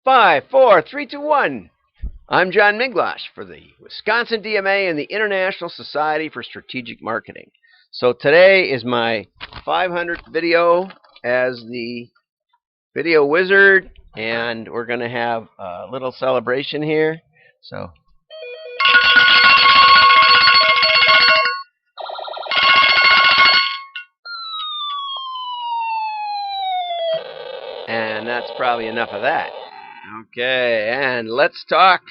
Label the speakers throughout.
Speaker 1: 5, 4, 3, 2, 1. I'm John Miglosh for the Wisconsin DMA and the International Society for Strategic Marketing. So today is my 500th video as the video wizard, and we're going to have a little celebration here. So and that's probably enough of that. Okay, and let's talk.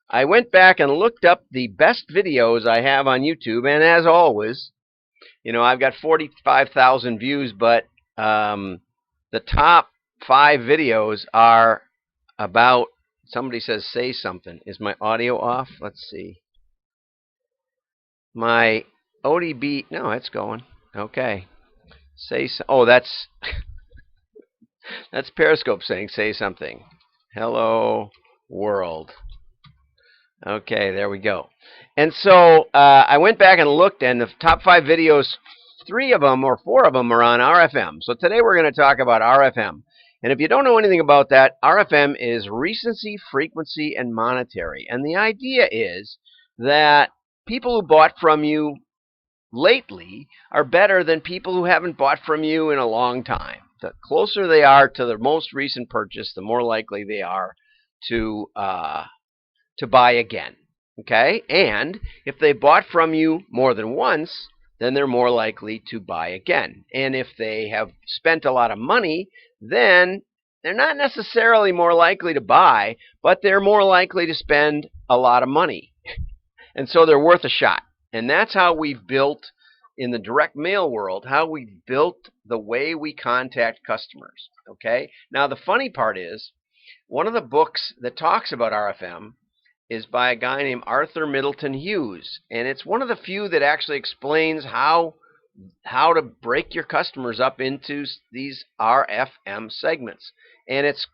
Speaker 1: I went back and looked up the best videos I have on YouTube, and as always, I've got 45,000 views, but the top 5 videos are about, somebody says say something. Is my audio off? Let's see. My ODB, no, it's going. Okay. That's that's Periscope saying say something. Hello world. Okay, there we go. And so I went back and looked, and the top 5 videos, 3 of them or 4 of them are on RFM. So today we're going to talk about RFM. And if you don't know anything about that, RFM is recency, frequency, and monetary. And the idea is that people who bought from you lately are better than people who haven't bought from you in a long time. The closer they are to their most recent purchase, the more likely they are to buy again. Okay? And if they bought from you more than once, then they're more likely to buy again. And if they have spent a lot of money, then they're not necessarily more likely to buy, but they're more likely to spend a lot of money. And so they're worth a shot. And that's how we've built, in the direct mail world, how we've built the way we contact customers. Okay? Now, the funny part is, one of the books that talks about RFM is by a guy named Arthur Middleton Hughes. And it's one of the few that actually explains how to break your customers up into these RFM segments. And it's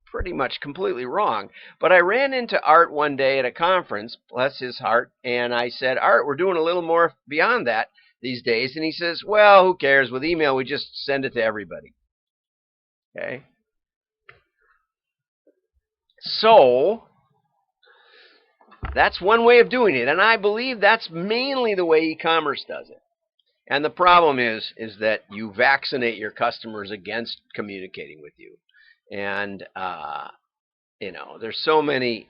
Speaker 1: pretty much completely wrong. But I ran into Art one day at a conference, bless his heart, and I said, Art, we're doing a little more beyond that these days. And he says, well, who cares? With email, we just send it to everybody. Okay? So that's one way of doing it, and I believe that's mainly the way e-commerce does it. And the problem is that you vaccinate your customers against communicating with you. And there's so many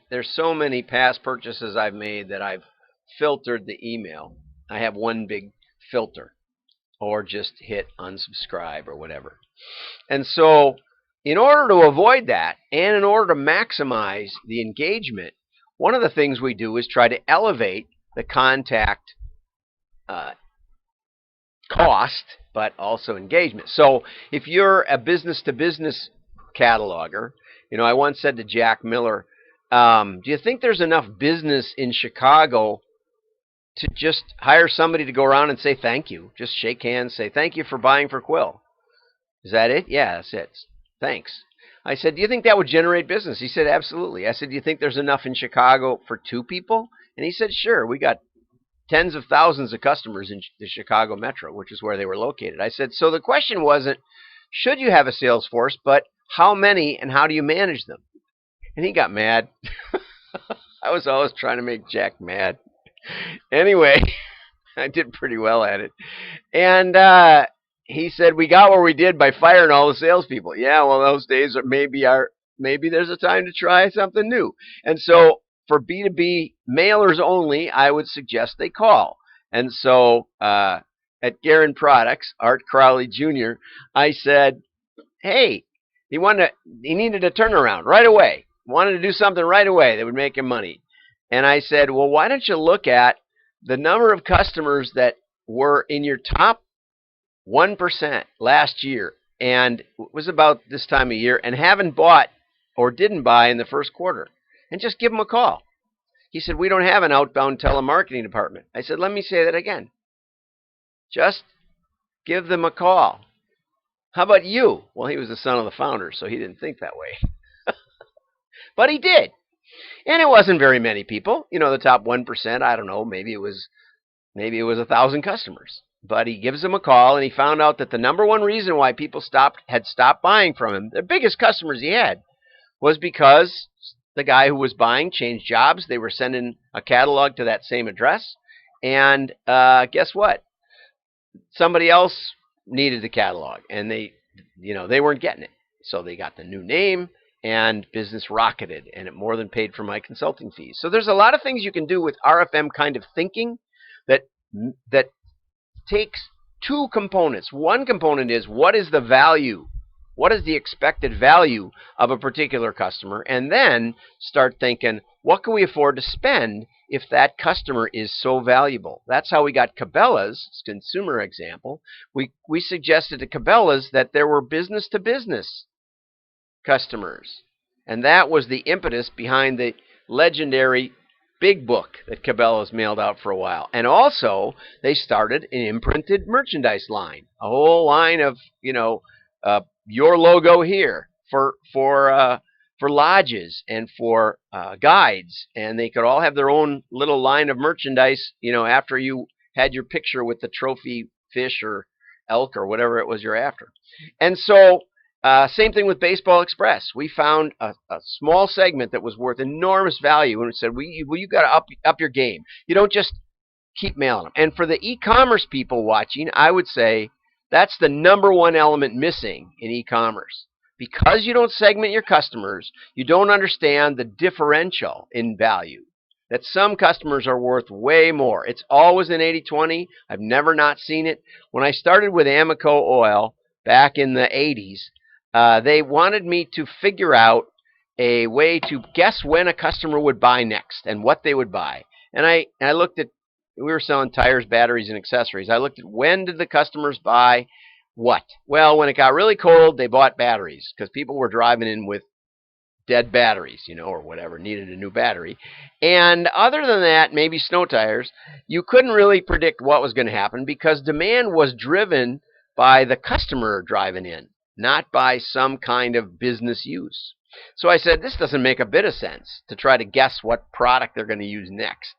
Speaker 1: past purchases I've made that I've filtered the email. I have one big filter, or just hit unsubscribe or whatever. And so in order to avoid that, and in order to maximize the engagement, one of the things we do is try to elevate the contact cost, but also engagement. So if you're a business-to-business cataloger, I once said to Jack Miller, do you think there's enough business in Chicago to just hire somebody to go around and say thank you? Just shake hands, say thank you for buying for Quill. Is that it? Yeah, that's it. Thanks. I said, do you think that would generate business? He said, absolutely. I said, do you think there's enough in Chicago for 2 people? And he said, sure. We got tens of thousands of customers in the Chicago metro, which is where they were located. I said, so the question wasn't, should you have a sales force, but how many and how do you manage them? And he got mad. I was always trying to make Jack mad. Anyway, I did pretty well at it. And he said, we got where we did by firing all the salespeople. Yeah, well, those days maybe there's a time to try something new. And so for B2B mailers only, I would suggest they call. And so at Guerin Products, Art Crowley Jr., I said, hey, he needed a turnaround right away. Wanted to do something right away that would make him money. And I said, well, why don't you look at the number of customers that were in your top 1% last year, and it was about this time of year, and haven't bought or didn't buy in the first quarter, and just give them a call. He said, we don't have an outbound telemarketing department. I said, let me say that again. Just give them a call. How about you? Well, he was the son of the founder, so he didn't think that way. But he did. And it wasn't very many people. The top 1%, I don't know, maybe it was 1,000 customers. But he gives them a call, and he found out that the number one reason why people had stopped buying from him, the biggest customers he had, was because the guy who was buying changed jobs. They were sending a catalog to that same address. And guess what? Somebody else needed the catalog, and they weren't getting it. So they got the new name, and business rocketed, and it more than paid for my consulting fees. So there's a lot of things you can do with RFM kind of thinking that that takes two components. One component is, what is the value? What is the expected value of a particular customer? And then start thinking, what can we afford to spend if that customer is so valuable? That's how we got Cabela's consumer example. We suggested to Cabela's that there were business-to-business customers. And that was the impetus behind the legendary big book that Cabela's mailed out for a while. And also, they started an imprinted merchandise line, a whole line of, your logo here for lodges and for guides, and they could all have their own little line of merchandise. After you had your picture with the trophy fish or elk or whatever it was you're after. And so, same thing with Baseball Express. We found a small segment that was worth enormous value, and we said, you got to up your game. You don't just keep mailing them. And for the e-commerce people watching, I would say that's the number one element missing in e-commerce. Because you don't segment your customers, you don't understand the differential in value. That some customers are worth way more. It's always an 80-20. I've never not seen it. When I started with Amoco Oil back in the 80s, they wanted me to figure out a way to guess when a customer would buy next and what they would buy. And I looked at, we were selling tires, batteries, and accessories. I looked at, when did the customers buy what? Well, when it got really cold, they bought batteries because people were driving in with dead batteries, or whatever, needed a new battery. And other than that, maybe snow tires, you couldn't really predict what was going to happen because demand was driven by the customer driving in, not by some kind of business use. So I said, this doesn't make a bit of sense to try to guess what product they're going to use next.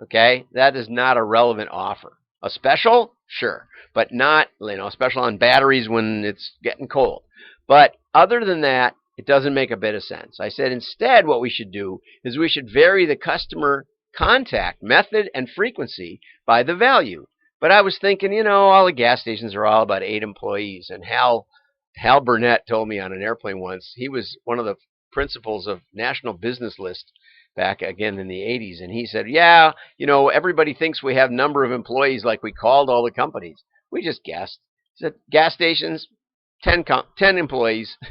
Speaker 1: Okay, that is not a relevant offer. A special? Sure. But not, a special on batteries when it's getting cold. But other than that, it doesn't make a bit of sense. I said, instead, what we should do is we should vary the customer contact method and frequency by the value. But I was thinking, all the gas stations are all about 8 employees. And Hal Burnett told me on an airplane once, he was one of the principals of National Business List back again in the 80s, and he said, yeah, everybody thinks we have number of employees like we called all the companies. We just guessed. He said, gas stations, 10 employees. I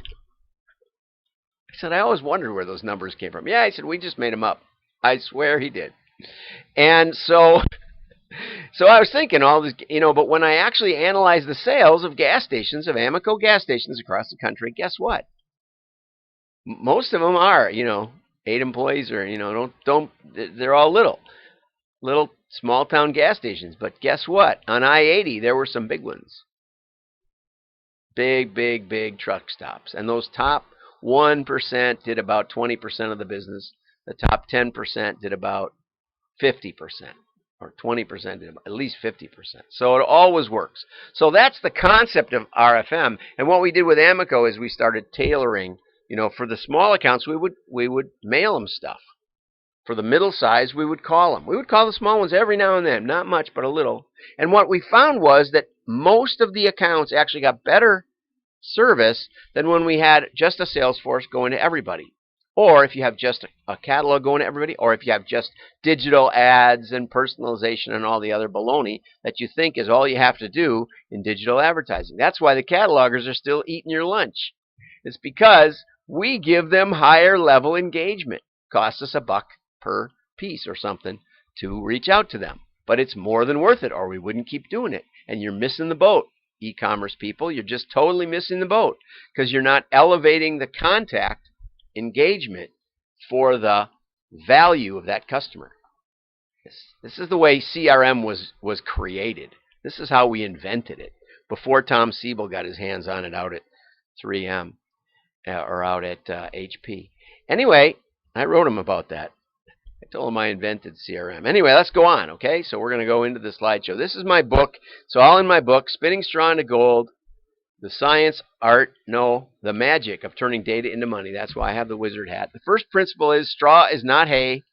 Speaker 1: said, I always wondered where those numbers came from. Yeah, he said, we just made them up. I swear he did. And so I was thinking all this, but when I actually analyzed the sales of gas stations, of Amoco gas stations across the country, guess what? Most of them are, 8 employees, or they're all little small town gas stations. But guess what? On I-80 there were some big ones, big truck stops, and those top 1% did about 20% of the business. The top 10% did about 50%, or 20% did at least 50%. So it always works. So that's the concept of RFM. And what we did with Amoco is we started tailoring. For the small accounts, we would mail them stuff. For the middle size, we would call them. We would call the small ones every now and then, not much, but a little. And what we found was that most of the accounts actually got better service than when we had just a sales force going to everybody. Or if you have just a catalog going to everybody, or if you have just digital ads and personalization and all the other baloney that you think is all you have to do in digital advertising. That's why the catalogers are still eating your lunch. It's because we give them higher level engagement. Costs us $1 per piece or something to reach out to them. But it's more than worth it, or we wouldn't keep doing it. And you're missing the boat, e-commerce people. You're just totally missing the boat because you're not elevating the contact engagement for the value of that customer. This is the way CRM was created. This is how we invented it before Tom Siebel got his hands on it out at 3M. Or out at HP. Anyway, I wrote him about that. I told him I invented CRM. Anyway, let's go on, okay? So we're going to go into the slideshow. This is my book. It's all in my book, Spinning Straw into Gold, The science, art, no, the magic of turning data into money. That's why I have the wizard hat. The first principle is straw is not hay.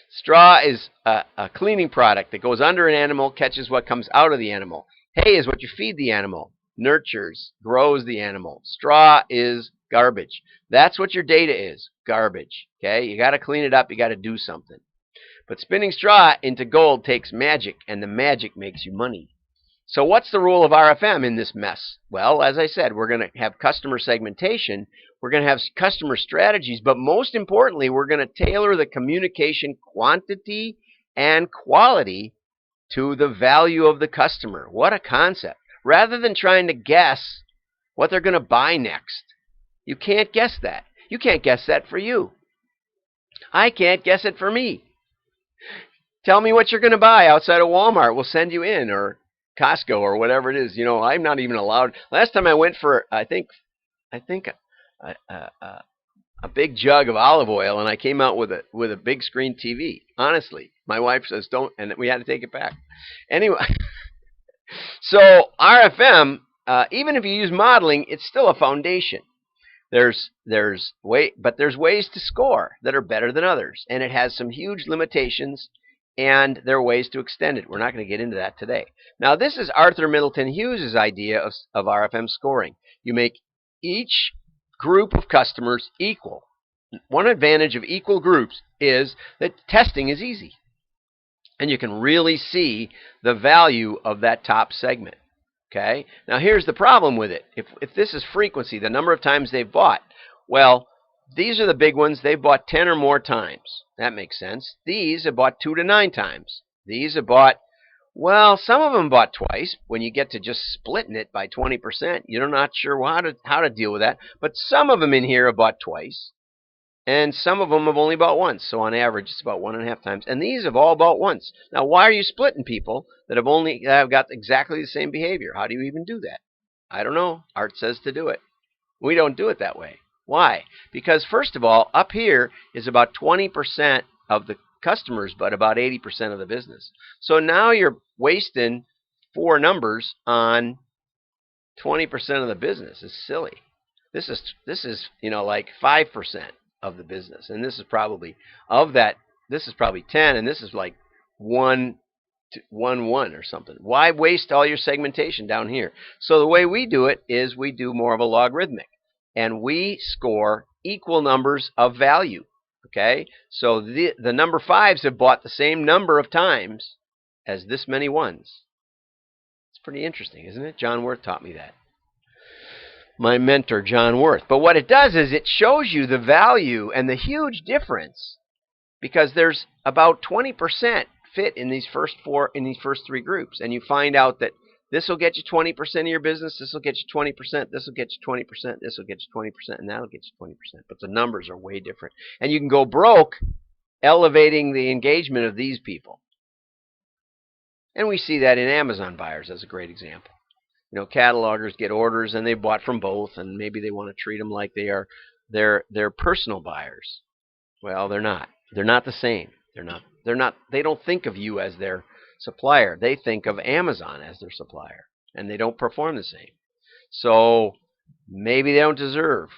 Speaker 1: Straw is a cleaning product that goes under an animal, catches what comes out of the animal. Hay is what you feed the animal, nurtures, grows the animal. Straw is garbage. That's what your data is, garbage. Okay, you got to clean it up. You got to do something. But spinning straw into gold takes magic, and the magic makes you money. So what's the role of RFM in this mess? Well, as I said, we're going to have customer segmentation. We're going to have customer strategies. But most importantly, we're going to tailor the communication quantity and quality to the value of the customer. What a concept. Rather than trying to guess what they're going to buy next. You can't guess that. You can't guess that for you. I can't guess it for me. Tell me what you're going to buy outside of Walmart. We'll send you in, or Costco, or whatever it is. You know, I'm not even allowed. Last time I went for, I think a big jug of olive oil, and I came out with a big screen TV. Honestly, my wife says don't, and we had to take it back. Anyway, so RFM, even if you use modeling, it's still a foundation. There's ways to score that are better than others, and it has some huge limitations. And there are ways to extend it. We're not going to get into that today. Now, this is Arthur Middleton Hughes' idea of RFM scoring. You make each group of customers equal. One advantage of equal groups is that testing is easy. And you can really see the value of that top segment. Okay? Now, here's the problem with it. If this is frequency, the number of times they've bought, well, these are the big ones. They've bought 10 or more times. That makes sense. These have bought 2 to 9 times. These have bought, well, some of them bought twice. When you get to just splitting it by 20%, you're not sure how to deal with that. But some of them in here have bought twice. And some of them have only bought once. So on average, it's about 1.5 times. And these have all bought once. Now, why are you splitting people that have got exactly the same behavior? How do you even do that? I don't know. Art says to do it. We don't do it that way. Why? Because first of all, up here is about 20% of the customers, but about 80% of the business. So now you're wasting 4 numbers on 20% of the business. It's silly. This is like 5% of the business, and this is probably of that. This is probably 10, and this is like 1 or something. Why waste all your segmentation down here? So the way we do it is we do more of a logarithmic. And we score equal numbers of value. Okay? So the number 5s have bought the same number of times as this many ones. It's pretty interesting, isn't it? John Worth taught me that. My mentor, John Worth. But what it does is it shows you the value and the huge difference, because there's about 20% fit in these first 3 groups. And you find out that this will get you 20% of your business. This will get you 20%. This will get you 20%. This will get you 20%. And that'll get you 20%. But the numbers are way different. And you can go broke elevating the engagement of these people. And we see that in Amazon buyers as a great example. You know, catalogers get orders and they bought from both, and maybe they want to treat them like they're personal buyers. Well, they're not. They're not the same. They don't think of you as their supplier. They think of Amazon as their supplier, and they don't perform the same. So maybe they don't deserve,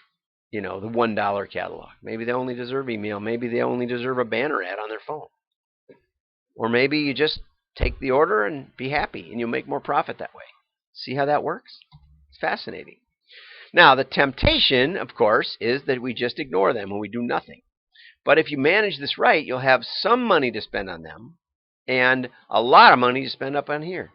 Speaker 1: the $1 catalog. Maybe they only deserve email. Maybe they only deserve a banner ad on their phone. Or maybe you just take the order and be happy, and you'll make more profit that way. See how that works? It's fascinating. Now, the temptation, of course, is that we just ignore them and we do nothing. But if you manage this right, you'll have some money to spend on them and a lot of money to spend up on here.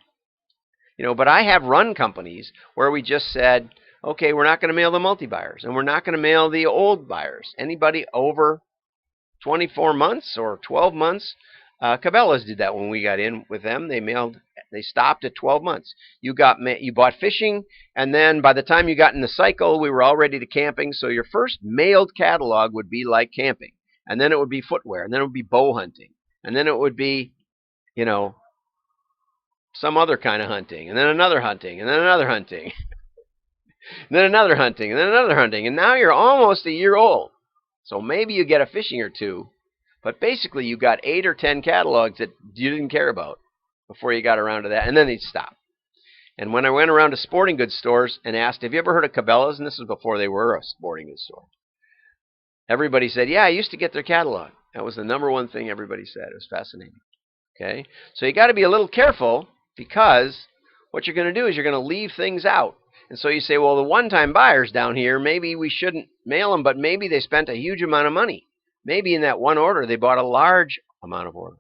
Speaker 1: But I have run companies where we just said, okay, we're not going to mail the multi-buyers, and we're not going to mail the old buyers. Anybody over 24 months or 12 months, Cabela's did that when we got in with them. They stopped at 12 months. You bought fishing, and then by the time you got in the cycle, we were all ready to camping. So your first mailed catalog would be like camping, and then it would be footwear, and then it would be bow hunting, and then it would be, some other kind of hunting, and then another hunting, and then another hunting, and then another hunting, and then another hunting, and now you're almost a year old. So maybe you get a fishing or two, but basically you got 8 or 10 catalogs that you didn't care about before you got around to that, and then they'd stop. And when I went around to sporting goods stores and asked, have you ever heard of Cabela's? And this was before they were a sporting goods store. Everybody said, yeah, I used to get their catalog. That was the number one thing everybody said. It was fascinating. Okay? So you got to be a little careful, because what you're going to do is you're going to leave things out. And so you say, well, the one-time buyers down here, maybe we shouldn't mail them, but maybe they spent a huge amount of money. Maybe in that one order they bought a large amount of order.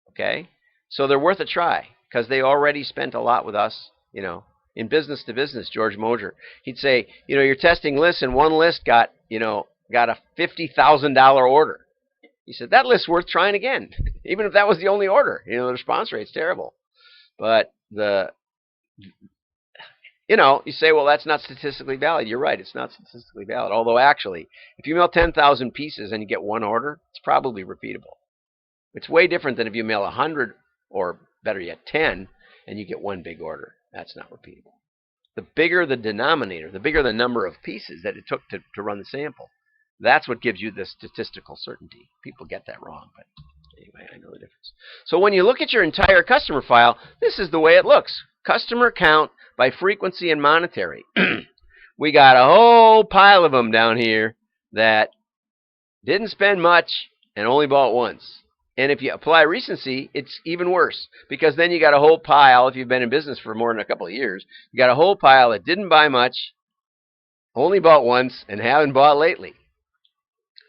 Speaker 1: Okay? So they're worth a try, because they already spent a lot with us, in business to business. George Moser, he'd say, you're testing lists, and one list got a $50,000 order. He said, that list's worth trying again, even if that was the only order. The response rate's terrible. But you say, well, that's not statistically valid. You're right, it's not statistically valid. Although, actually, if you mail 10,000 pieces and you get one order, it's probably repeatable. It's way different than if you mail 100, or better yet, 10, and you get one big order. That's not repeatable. The bigger the denominator, the bigger the number of pieces that it took to run the sample, that's what gives you the statistical certainty. People get that wrong, but anyway, I know the difference. So when you look at your entire customer file, this is the way it looks. Customer count by frequency and monetary. We got a whole pile of them down here that didn't spend much and only bought once. And if you apply recency, it's even worse, because then you got a whole pile, if you've been in business for more than a couple of years, you got a whole pile that didn't buy much, only bought once, and haven't bought lately.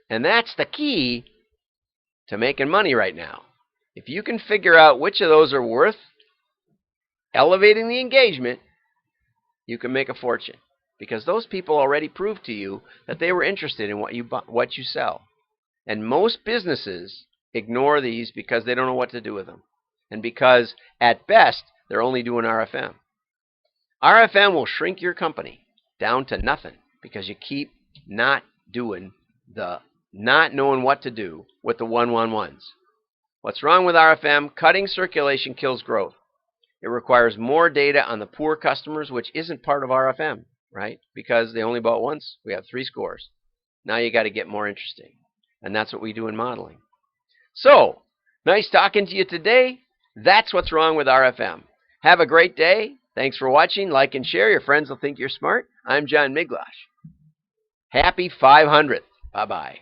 Speaker 1: And that's the key to making money right now. If you can figure out which of those are worth elevating the engagement, you can make a fortune, because those people already proved to you that they were interested in what you sell. And most businesses ignore these because they don't know what to do with them, and because at best they're only doing RFM. RFM will shrink your company down to nothing because you keep not knowing what to do with the 111s. What's wrong with RFM? Cutting circulation kills growth. It requires more data on the poor customers, which isn't part of RFM, right? Because they only bought once. We have 3 scores. Now you got to get more interesting. And that's what we do in modeling. So, nice talking to you today. That's what's wrong with RFM. Have a great day. Thanks for watching. Like and share. Your friends will think you're smart. I'm John Miglash. Happy 500th. Bye-bye.